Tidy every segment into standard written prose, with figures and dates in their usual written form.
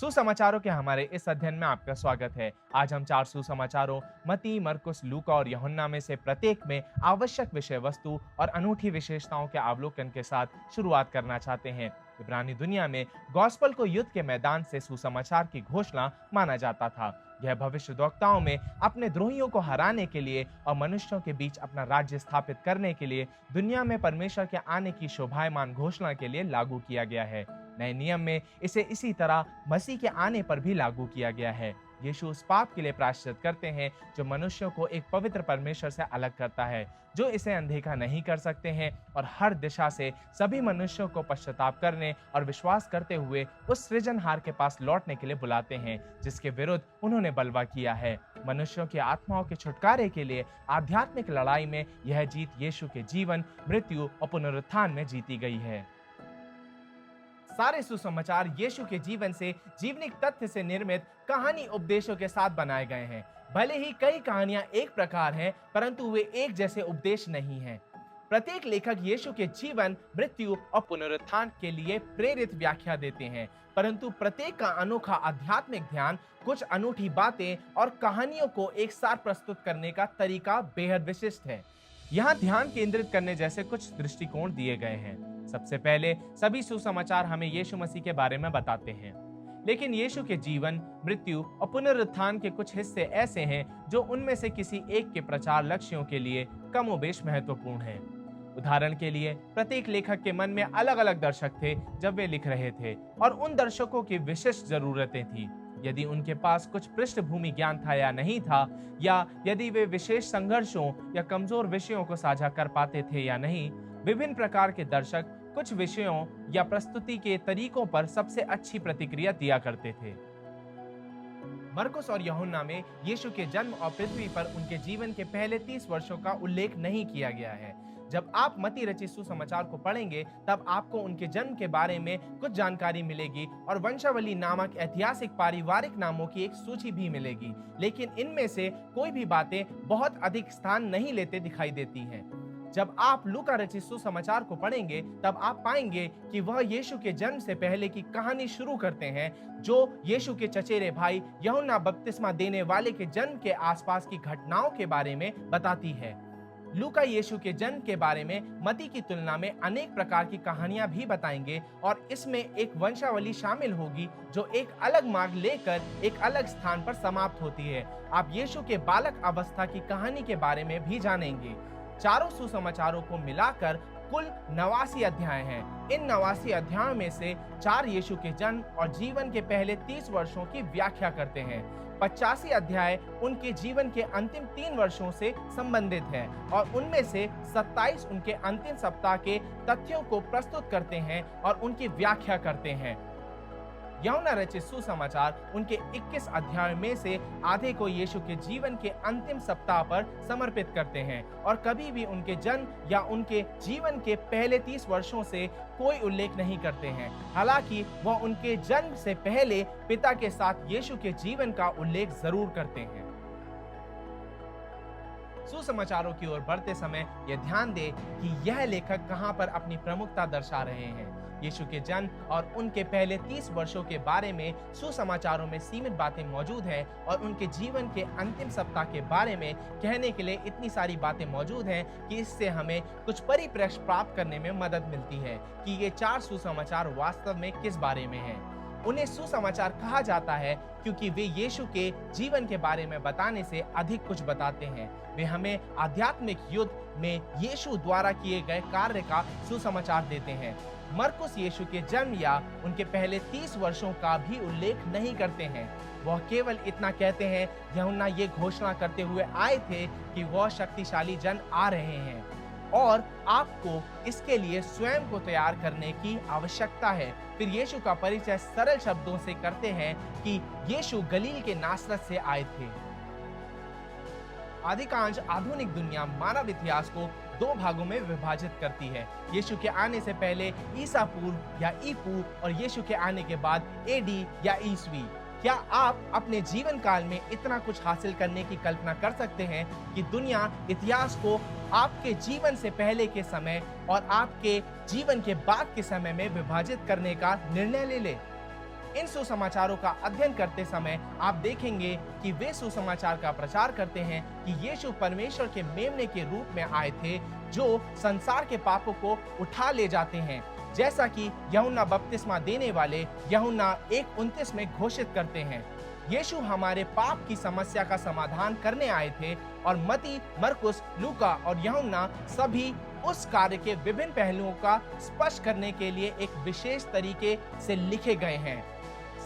सुसमाचारों के हमारे इस अध्ययन में आपका स्वागत है। आज हम चार सुसमाचारों मत्ती, मरकुस, लूका और यूहन्ना में से प्रत्येक में आवश्यक विषय वस्तु और अनूठी विशेषताओं के अवलोकन के साथ शुरुआत करना चाहते हैं। इब्रानी दुनिया में गॉस्पेल को युद्ध के मैदान से सुसमाचार की घोषणा माना जाता था। यह भविष्यद्वक्ताओं में अपने द्रोहियों को हराने के लिए और मनुष्यों के बीच अपना राज्य स्थापित करने के लिए दुनिया में परमेश्वर के आने की शोभायमान घोषणा के लिए लागू किया गया है। नए नियम में इसे इसी तरह मसीह के आने पर भी लागू किया गया है। यीशु उस पाप के लिए प्रायश्चित करते हैं जो मनुष्यों को एक पवित्र परमेश्वर से अलग करता है, जो इसे अनदेखा नहीं कर सकते हैं और हर दिशा से सभी मनुष्यों को पश्चाताप करने और विश्वास करते हुए उस सृजनहार के पास लौटने के लिए बुलाते हैं जिसके विरुद्ध उन्होंने बलवा किया है। मनुष्यों की आत्माओं के छुटकारे के लिए आध्यात्मिक लड़ाई में यह जीत यीशु के जीवन, मृत्यु और पुनरुत्थान में जीती गई है। सारे सुसमाचार यीशु के जीवन से जीवनिक तथ्य से निर्मित कहानी उपदेशों के साथ बनाए गए हैं। भले ही कई कहानियां एक प्रकार हैं, परंतु वे एक जैसे उपदेश नहीं हैं। प्रत्येक लेखक यीशु के जीवन, मृत्यु और पुनरुत्थान के लिए प्रेरित व्याख्या देते हैं, परंतु प्रत्येक का अनोखा आध्यात्मिक ध्यान, कुछ अनूठी बातें और कहानियों को एक साथ प्रस्तुत करने का तरीका बेहद विशिष्ट है। यहाँ ध्यान केंद्रित करने जैसे कुछ दृष्टिकोण दिए गए हैं। सबसे पहले सभी सुसमाचार हमें यीशु मसीह के बारे में बताते हैं, लेकिन यीशु के जीवन, मृत्यु और पुनरुत्थान के कुछ हिस्से ऐसे हैं जो उनमें से किसी एक के प्रचार लक्ष्यों के लिए कमोबेश महत्वपूर्ण हैं। उदाहरण के लिए, प्रत्येक लेखक के मन में अलग अलग दर्शक थे जब वे लिख रहे थे, और उन दर्शकों की विशिष्ट जरूरतें थी। यदि उनके पास कुछ पृष्ठभूमि ज्ञान था या नहीं था, या यदि वे विशेष संघर्षों या कमजोर विषयों को साझा कर पाते थे या नहीं, विभिन्न प्रकार के दर्शक कुछ विषयों या प्रस्तुति के तरीकों पर सबसे अच्छी प्रतिक्रिया दिया करते थे। मरकुस और यूहन्ना में यीशु के जन्म और पृथ्वी पर उनके जीवन के पहले 30 वर्षों का उल्लेख नहीं किया गया है। जब आप मत्ती रचित सुसमाचार को पढ़ेंगे, तब आपको उनके जन्म के बारे में कुछ जानकारी मिलेगी और वंशावली नामक ऐतिहासिक पारिवारिक नामों की एक सूची भी मिलेगी, लेकिन इनमें से कोई भी बातें बहुत अधिक स्थान नहीं लेते दिखाई देती हैं। जब आप लूका रचित सुसमाचार को पढ़ेंगे, तब आप पाएंगे कि वह यीशु के जन्म से पहले की कहानी शुरू करते हैं, जो यीशु के चचेरे भाई यूहन्ना बपतिस्मा देने वाले के जन्म के आसपास की घटनाओं के बारे में बताती है। लूका यीशु के जन्म के बारे में मत्ती की तुलना में अनेक प्रकार की कहानियां भी बताएंगे, और इसमें एक वंशावली शामिल होगी जो एक अलग मार्ग लेकर एक अलग स्थान पर समाप्त होती है। आप यीशु के बालक अवस्था की कहानी के बारे में भी जानेंगे। चारों सुसमाचारों को मिलाकर कुल 89 अध्याय हैं। इन 89 अध्यायों में से 4 यीशु के जन्म और जीवन के पहले 30 वर्षों की व्याख्या करते हैं। 85 अध्याय उनके जीवन के अंतिम 3 वर्षों से संबंधित है, और उनमें से 27 उनके अंतिम सप्ताह के तथ्यों को प्रस्तुत करते हैं और उनकी व्याख्या करते हैं। यूहन्ना रचित सुसमाचार उनके 21 अध्यायों में से आधे को यीशु के जीवन के अंतिम सप्ताह पर समर्पित करते हैं, और कभी भी उनके जन्म या उनके जीवन के पहले 30 वर्षों से कोई उल्लेख नहीं करते हैं। हालांकि वह उनके जन्म से पहले पिता के साथ यीशु के जीवन का उल्लेख जरूर करते हैं। सुसमाचारों की ओर बढ़ते समय यह ध्यान दें कि यह लेखक कहां पर अपनी प्रमुखता दर्शा रहे हैं। यीशु के जन्म और उनके पहले 30 वर्षों के बारे में सुसमाचारों में सीमित बातें मौजूद हैं, और उनके जीवन के अंतिम सप्ताह के बारे में कहने के लिए इतनी सारी बातें मौजूद हैं कि इससे हमें कुछ परिप्रेक्ष्य प्राप्त करने में मदद मिलती है कि ये 4 सुसमाचार वास्तव में किस बारे में हैं। उन्हें सुसमाचार कहा जाता है क्योंकि वे यीशु के जीवन के बारे में बताने से अधिक कुछ बताते हैं। वे हमें आध्यात्मिक युद्ध में यीशु द्वारा किए गए कार्य का सुसमाचार देते हैं। मरकुस यीशु के जन्म या उनके पहले 30 वर्षों का भी उल्लेख नहीं करते हैं। वह केवल इतना कहते हैं, यूहन्ना ये घोषणा करते हुए आए थे कि वह शक्तिशाली जन आ रहे हैं और आपको इसके लिए स्वयं को तैयार करने की आवश्यकता है। फिर यीशु का परिचय सरल शब्दों से करते हैं कि यीशु गलील के नासरत से आए थे। अधिकांश आधुनिक दुनिया मानव इतिहास को 2 भागों में विभाजित करती है, यीशु के आने से पहले ईसा पूर्व या ईपू, और यीशु के आने के बाद एडी या ईसवी। क्या आप अपने जीवन काल में इतना कुछ हासिल करने की कल्पना कर सकते हैं कि दुनिया इतिहास को आपके जीवन से पहले के समय और आपके जीवन के बाद के समय में विभाजित करने का निर्णय ले ले? इन सुसमाचारों का अध्ययन करते समय आप देखेंगे कि वे सुसमाचार का प्रचार करते हैं कि यीशु परमेश्वर के मेमने के रूप में आए थे, जो संसार के पापों को उठा ले जाते हैं, जैसा कि यूहन्ना बपतिस्मा देने वाले यूहन्ना 1:29 में घोषित करते हैं। यीशु हमारे पाप की समस्या का समाधान करने आए थे और मत्ती, मरकुस, लूका और यूहन्ना सभी उस कार्य के विभिन्न पहलुओं का स्पष्ट करने के लिए एक विशेष तरीके से लिखे गए हैं।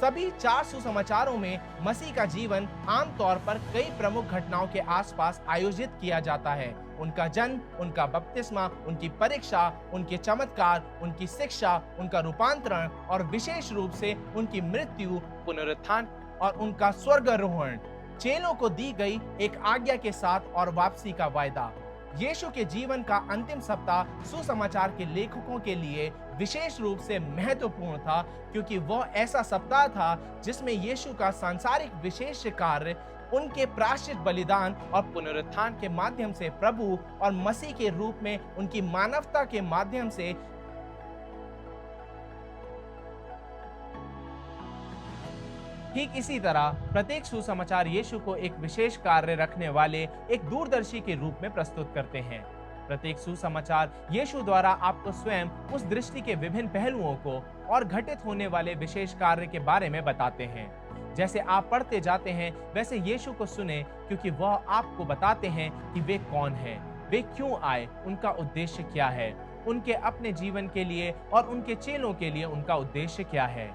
सभी 4 सुसमाचारों में मसीह का जीवन आमतौर पर कई प्रमुख घटनाओं के आसपास आयोजित किया जाता है। उनका जन्म, उनका बपतिस्मा, उनकी परीक्षा, उनके चमत्कार, उनकी शिक्षा, उनका रूपांतरण और विशेष रूप से उनकी मृत्यु, पुनरुत्थान और उनका स्वर्गारोहण, चेलों को दी गई एक आज्ञा के साथ और वापसी का वायदा। यीशु के जीवन का अंतिम सप्ताह सुसमाचार के लेखकों के लिए विशेष रूप से महत्वपूर्ण था, क्योंकि वह ऐसा सप्ताह था जिसमें यीशु का सांसारिक विशेष कार्य उनके प्रायश्चित बलिदान और पुनरुत्थान के माध्यम से प्रभु और मसीह के रूप में उनकी मानवता के माध्यम से ठीक इसी तरह प्रत्येक सुसमाचार यीशु को एक विशेष कार्य रखने वाले एक दूरदर्शी के रूप में प्रस्तुत करते हैं। प्रत्येक सुसमाचार यीशु द्वारा आपको स्वयं उस दृष्टि के विभिन्न पहलुओं को और घटित होने वाले विशेष कार्य के बारे में बताते हैं। जैसे आप पढ़ते जाते हैं वैसे यीशु को सुने, क्योंकि वह आपको बताते हैं कि वे कौन हैं, वे क्यों आए, उनका उद्देश्य क्या है, उनके अपने जीवन के लिए और उनके चेलों के लिए उनका उद्देश्य क्या है।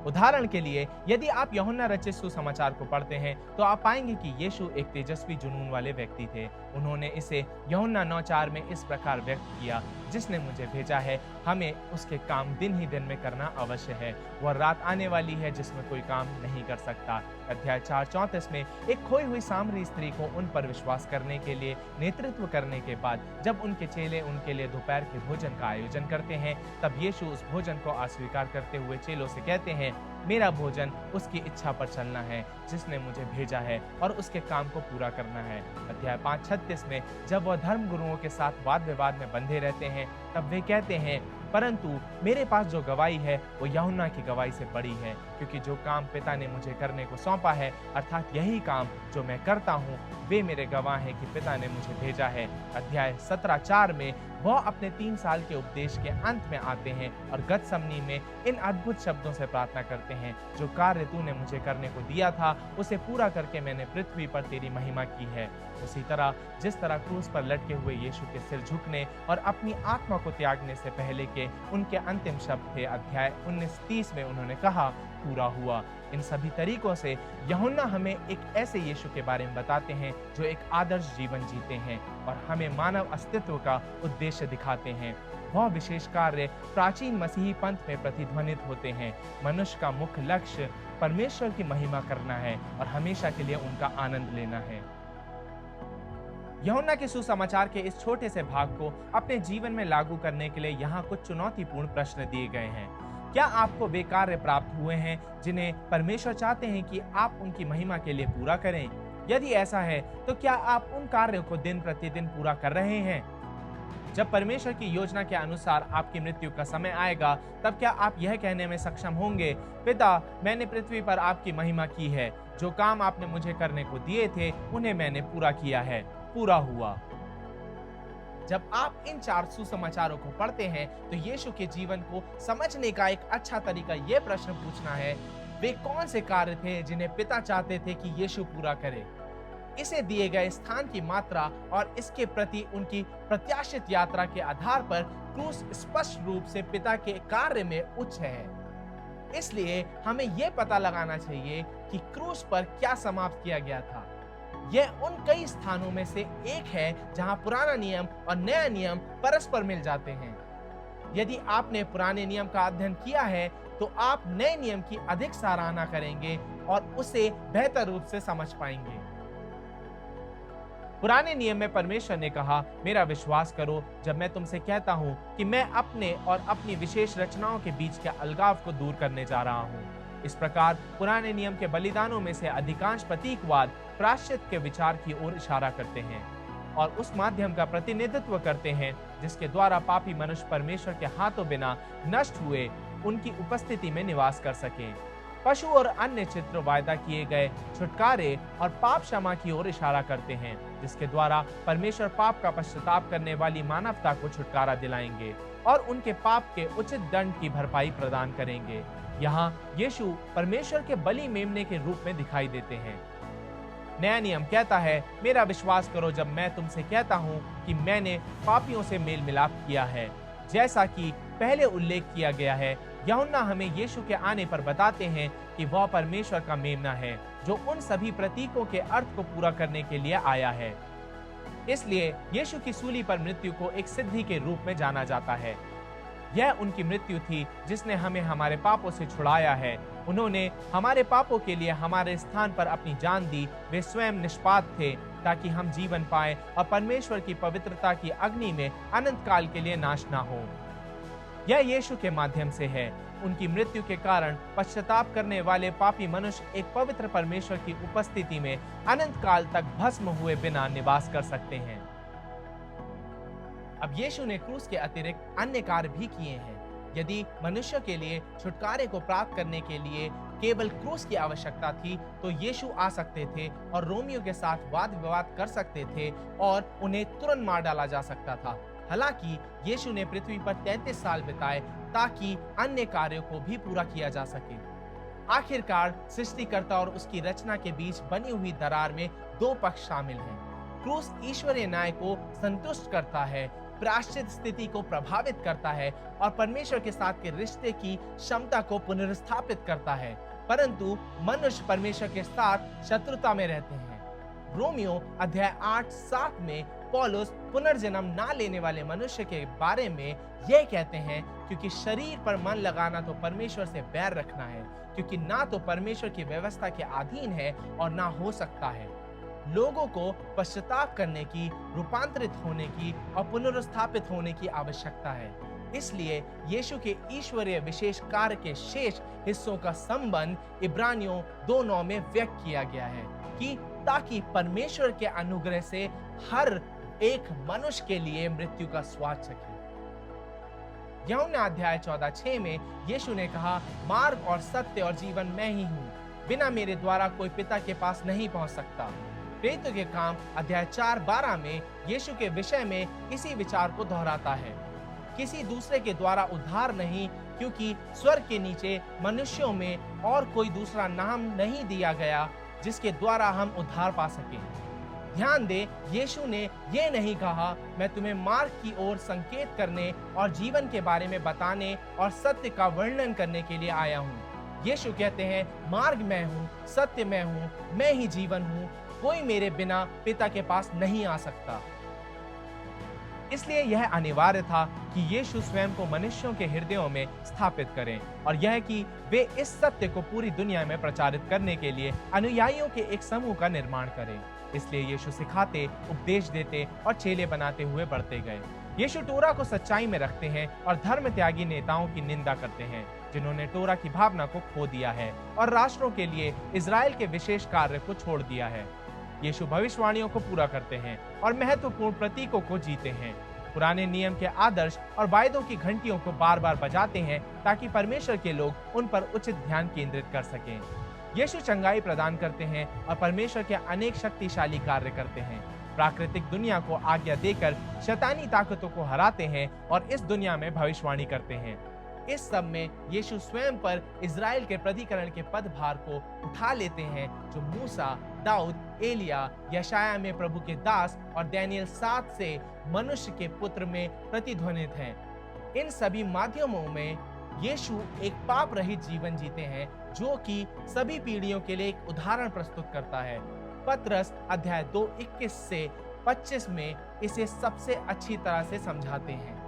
उदाहरण के लिए, यदि आप यूहन्ना रचित सुसमाचार को पढ़ते हैं तो आप पाएंगे कि यीशु एक तेजस्वी जुनून वाले व्यक्ति थे। उन्होंने इसे यूहन्ना 9:4 में इस प्रकार व्यक्त किया, जिसने मुझे भेजा है, हमें उसके काम दिन ही दिन में करना अवश्य है। वह रात आने वाली है जिसमें कोई काम नहीं कर सकता। अध्याय 4:34 में एक खोई हुई सामरी स्त्री को उन पर विश्वास करने के लिए नेतृत्व करने के बाद जब उनके चेले उनके लिए दोपहर के भोजन का आयोजन करते हैं, तब यीशु उस भोजन को अस्वीकार करते हुए चेलों से कहते हैं, मेरा भोजन उसकी इच्छा पर चलना है जिसने मुझे भेजा है और उसके काम को पूरा करना है। अध्याय 5:36 में जब वह धर्म गुरुओं के साथ वाद विवाद में बंधे रहते हैं, तब वे कहते हैं, परंतु मेरे पास जो गवाही है वो यूहन्ना की गवाही से बड़ी है, क्योंकि जो काम पिता ने मुझे करने को सौंपा है, अर्थात यही काम जो मैं करता हूँ, वे मेरे गवाह हैं कि पिता ने मुझे भेजा है। अध्याय 17:4 में वह अपने 3 साल के उपदेश के अंत में आते हैं और गतसमनी में इन अद्भुत शब्दों से प्रार्थना करते हैं, जो कार्य तूने मुझे करने को दिया था उसे पूरा करके मैंने पृथ्वी पर तेरी महिमा की है। उसी तरह जिस तरह क्रूस पर लटके हुए यीशु के सिर झुकने और अपनी आत्मा को त्यागने से पहले के उनके अंतिम शब्द थे, अध्याय 19:30 में उन्होंने कहा, पूरा हुआ। इन सभी तरीकों से यूहन्ना हमें एक ऐसे यीशु के बारे में बताते हैं जो एक आदर्श जीवन जीते हैं और हमें मानव अस्तित्व का उद्देश्य दिखाते हैं। वह विशेष कार्य प्राचीन मसीही पंथ में प्रतिध्वनित होते हैं। मनुष्य का मुख्य लक्ष्य परमेश्वर की महिमा करना है और हमेशा के लिए उनका आनंद लेना है। यूहन्ना के सुसमाचार के इस छोटे से भाग को अपने जीवन में लागू करने के लिए यहाँ कुछ चुनौतीपूर्ण प्रश्न दिए गए हैं। क्या आपको वे कार्य प्राप्त हुए हैं जिन्हें परमेश्वर चाहते हैं कि आप उनकी महिमा के लिए पूरा करें? यदि ऐसा है तो क्या आप उन कार्यों को दिन प्रतिदिन पूरा कर रहे हैं? जब परमेश्वर की योजना के अनुसार आपकी मृत्यु का समय आएगा, तब क्या आप यह कहने में सक्षम होंगे, पिता, मैंने पृथ्वी पर आपकी महिमा की है, जो काम आपने मुझे करने को दिए थे उन्हें मैंने पूरा किया है, पूरा हुआ। जब आप इन 4 सुसमाचारों को पढ़ते हैं तो यीशु के जीवन को समझने का एक अच्छा तरीका यह प्रश्न पूछना है, वे कौन से कार्य थे जिन्हें पिता चाहते थे कि यीशु पूरा करे? इसे दिए गए स्थान की मात्रा और इसके प्रति उनकी प्रत्याशित यात्रा के आधार पर क्रूस स्पष्ट रूप से पिता के कार्य में उच्च है। इसलिए हमें यह पता लगाना चाहिए कि क्रूस पर क्या समाप्त किया गया था। यह उन कई स्थानों में से एक है जहां पुराना नियम और नया नियम परस्पर मिल जाते हैं। यदि आपने पुराने नियम का अध्ययन किया है तो आप नए नियम की अधिक सराहना करेंगे और उसे बेहतर रूप से समझ पाएंगे। पुराने नियम में परमेश्वर ने कहा, मेरा विश्वास करो जब मैं तुमसे कहता हूं कि मैं अपने और अपनी विशेष रचनाओं के बीच के अलगाव को दूर करने जा रहा हूं। इस प्रकार पुराने नियम के बलिदानों में से अधिकांश प्रतीकवाद प्रायश्चित के विचार की ओर इशारा करते हैं। और उस माध्यम का प्रतिनिधित्व करते हैं जिसके द्वारा पापी मनुष्य परमेश्वर के हाथों बिना नष्ट हुए उनकी उपस्थिति में निवास कर सके। पशु और अन्य चित्र वायदा किए गए छुटकारे और पाप क्षमा की ओर इशारा करते हैं, जिसके द्वारा परमेश्वर पाप का पश्चाताप करने वाली मानवता को छुटकारा दिलाएंगे और उनके पाप के उचित दंड की भरपाई प्रदान करेंगे। यहाँ यीशु परमेश्वर के बलि मेमने के रूप में दिखाई देते हैं। नया नियम कहता है, मेरा विश्वास करो जब मैं तुमसे कहता हूँ कि मैंने पापियों से मेल मिलाप किया है। जैसा कि पहले उल्लेख किया गया है, यूहन्ना हमें यीशु के आने पर बताते हैं कि वह परमेश्वर का मेमना है जो उन सभी प्रतीकों के अर्थ को पूरा करने के लिए आया है। इसलिए यीशु की सूली पर मृत्यु को एक सिद्धि के रूप में जाना जाता है। यह उनकी मृत्यु थी जिसने हमें हमारे पापों से छुड़ाया है। उन्होंने हमारे पापों के लिए हमारे स्थान पर अपनी जान दी। वे स्वयं निष्पाप थे ताकि हम जीवन पाएं और परमेश्वर की पवित्रता की अग्नि में अनंत काल के लिए नाश ना हो। यह यीशु के माध्यम से है। उनकी मृत्यु के कारण पश्चाताप करने वाले पापी मनुष्य एक पवित्र परमेश्वर की उपस्थिति में अनंत काल तक भस्म हुए बिना निवास कर सकते हैं। अब यीशु ने क्रूस के अतिरिक्त अन्य कार्य भी किए हैं। यदि मनुष्य के लिए छुटकारे को प्राप्त करने के लिए केवल क्रूस की आवश्यकता थी, तो यीशु आ सकते थे और रोमियो के साथ वाद विवाद कर सकते थे और उन्हें तुरंत मार डाला जा सकता था। हालांकि यीशु ने पृथ्वी पर 33 साल बिताए ताकि अन्य कार्यों को भी पूरा किया जा सके। आखिरकार सृष्टिकर्ता और उसकी रचना के बीच बनी हुई दरार में दो पक्ष शामिल हैं। क्रूस ईश्वरीय न्याय को संतुष्ट करता है, प्रायश्चित स्थिति को प्रभावित करता है और परमेश्वर के साथ के रिश्ते की क्षमता को पुनर्स्थापित करता है, परंतु मनुष्य परमेश्वर के साथ शत्रुता में रहते हैं। रोमियो अध्याय 8-7 में पौलुस पुनर्जन्म ना लेने वाले मनुष्य के बारे में यह कहते हैं, क्योंकि शरीर पर मन लगाना तो परमेश्वर से बैर रखना है, क्योंकि ना तो परमेश्वर की व्यवस्था के अधीन है और ना हो सकता है। लोगों को पश्चाताप करने की, रूपांतरित होने की और पुनरुत्थापित होने की आवश्यकता है। इसलिए यीशु के ईश्वरीय विशेष कार्य के शेष हिस्सों का संबंध इब्रानियों 2:9 में व्यक्त किया गया है कि ताकि परमेश्वर के अनुग्रह से हर एक मनुष्य के लिए मृत्यु का स्वाद चखे। यूहन्ना अध्याय 14:6 में यीशु ने कहा, मार्ग और सत्य और जीवन मैं ही हूँ, बिना मेरे द्वारा कोई पिता के पास नहीं पहुँच सकता। प्रेरितों के काम अध्याय 4:12 में यीशु के विषय में इसी विचार को दोहराता है। किसी दूसरे के द्वारा उद्धार नहीं, क्योंकि स्वर्ग के नीचे मनुष्यों में और कोई दूसरा नाम नहीं दिया गया जिसके द्वारा हम उद्धार पा सकें। ध्यान दे, यीशु ने यह नहीं कहा, मैं तुम्हें मार्ग की ओर संकेत करने और जीवन के बारे में बताने और सत्य का वर्णन करने के लिए आया हूँ। यीशु कहते हैं, मार्ग मैं हूँ, सत्य मैं हूँ, मैं ही जीवन हूँ, कोई मेरे बिना पिता के पास नहीं आ सकता। इसलिए यह अनिवार्य था कि यीशु स्वयं को मनुष्यों के हृदयों में स्थापित करें और यह कि वे इस सत्य को पूरी दुनिया में प्रचारित करने के लिए अनुयायियों के एक समूह का निर्माण करें। इसलिए यीशु सिखाते, उपदेश देते और चेले बनाते हुए बढ़ते गए। यीशु टोरा को सच्चाई में रखते हैं और धर्म त्यागी नेताओं की निंदा करते हैं जिन्होंने टोरा की भावना को खो दिया है और राष्ट्रों के लिए इजराइल के विशेष कार्य को छोड़ दिया है। यीशु भविष्यवाणियों को पूरा करते हैं और महत्वपूर्ण प्रतीकों को जीते हैं। पुराने नियम के आदर्श और वायदों की घंटियों को बार बार बजाते हैं ताकि परमेश्वर के लोग उन पर उचित ध्यान केंद्रित कर सकें। यीशु चंगाई प्रदान करते हैं और परमेश्वर के अनेक शक्तिशाली कार्य करते हैं। प्राकृतिक दुनिया को आज्ञा देकर शैतानी ताकतों को हराते हैं और इस दुनिया में भविष्यवाणी करते हैं। इस सब में यीशु स्वयं पर इजराइल के प्राधिकरण के पदभार को उठा लेते हैं जो मूसा, दाऊद, एलिया, यशाया में प्रभु के दास और दानियेल 7 से मनुष्य के पुत्र में प्रतिध्वनित हैं। इन सभी माध्यमों में यीशु एक पाप रहित जीवन जीते हैं जो कि सभी पीढ़ियों के लिए एक उदाहरण प्रस्तुत करता है। पतरस अध्याय 2:21 से 25 में इसे सबसे अच्छी तरह से समझाते हैं।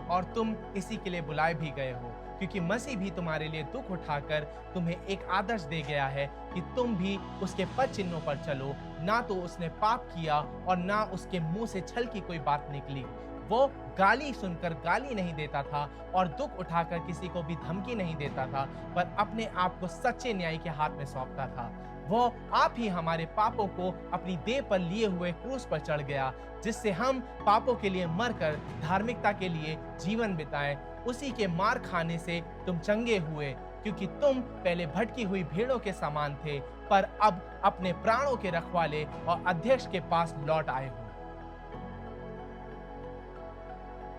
और तुम इसी के लिए बुलाए भी गए हो, क्योंकि मसीह भी तुम्हारे लिए दुख उठाकर तुम्हें एक आदर्श दे गया है कि तुम भी उसके पद चिन्हों पर चलो। ना तो उसने पाप किया और ना उसके मुंह से छल की कोई बात निकली। वो गाली सुनकर गाली नहीं देता था और दुख उठाकर किसी को भी धमकी नहीं देता था, पर अपने आप को सच्चे न्याय के हाथ में सौंपता था। वो आप ही हमारे पापों को अपनी देह पर लिए हुए क्रूस पर चढ़ गया, जिससे हम पापों के लिए मरकर धार्मिकता के लिए जीवन बिताएं। उसी के मार खाने से तुम चंगे हुए, क्योंकि तुम पहले भटकी हुई भेड़ों के समान थे, पर अब अपने प्राणों के रखवाले और अध्यक्ष के पास लौट आए हो।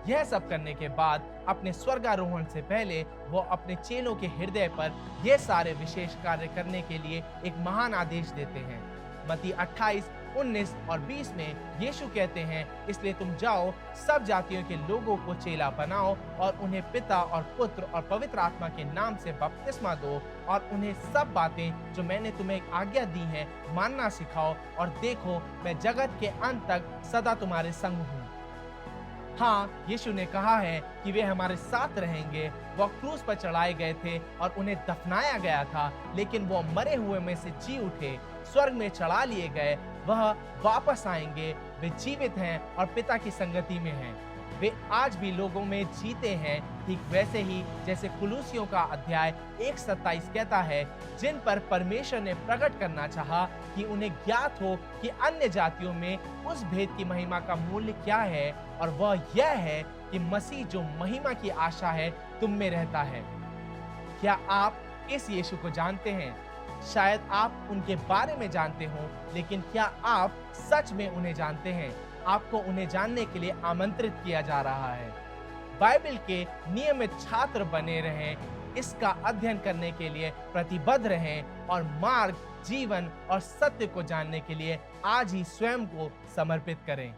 यह सब करने के बाद अपने स्वर्गारोहण से पहले वो अपने चेलों के हृदय पर ये सारे विशेष कार्य करने के लिए एक महान आदेश देते हैं। मत्ती 28, 19 और 20 में यीशु कहते हैं, इसलिए तुम जाओ, सब जातियों के लोगों को चेला बनाओ और उन्हें पिता और पुत्र और पवित्र आत्मा के नाम से बपतिस्मा दो और उन्हें सब बातें जो मैंने तुम्हें आज्ञा दी हैं मानना सिखाओ, और देखो मैं जगत के अंत तक सदा तुम्हारे संग हूँ। हाँ, यीशु ने कहा है कि वे हमारे साथ रहेंगे। वह क्रूस पर चढ़ाए गए थे और उन्हें दफनाया गया था, लेकिन वो मरे हुए में से जी उठे, स्वर्ग में चढ़ा लिए गए। वह वापस आएंगे, वे जीवित हैं और पिता की संगति में हैं। वे आज भी लोगों में जीते हैं, ठीक वैसे ही जैसे कुलूसियों का अध्याय 1:27 कहता है, जिन पर परमेश्वर ने प्रकट करना चाहा कि उन्हें ज्ञात हो कि अन्य जातियों में उस भेद की महिमा का मूल्य क्या है, और वह यह है कि मसीह जो महिमा की आशा है तुम में रहता है। क्या आप इस यीशु को जानते हैं? शायद आप उनके बारे में जानते हो, लेकिन क्या आप सच में उन्हें जानते हैं? आपको उन्हें जानने के लिए आमंत्रित किया जा रहा है। बाइबल के नियमित छात्र बने रहें, इसका अध्ययन करने के लिए प्रतिबद्ध रहें और मार्ग, जीवन और सत्य को जानने के लिए आज ही स्वयं को समर्पित करें।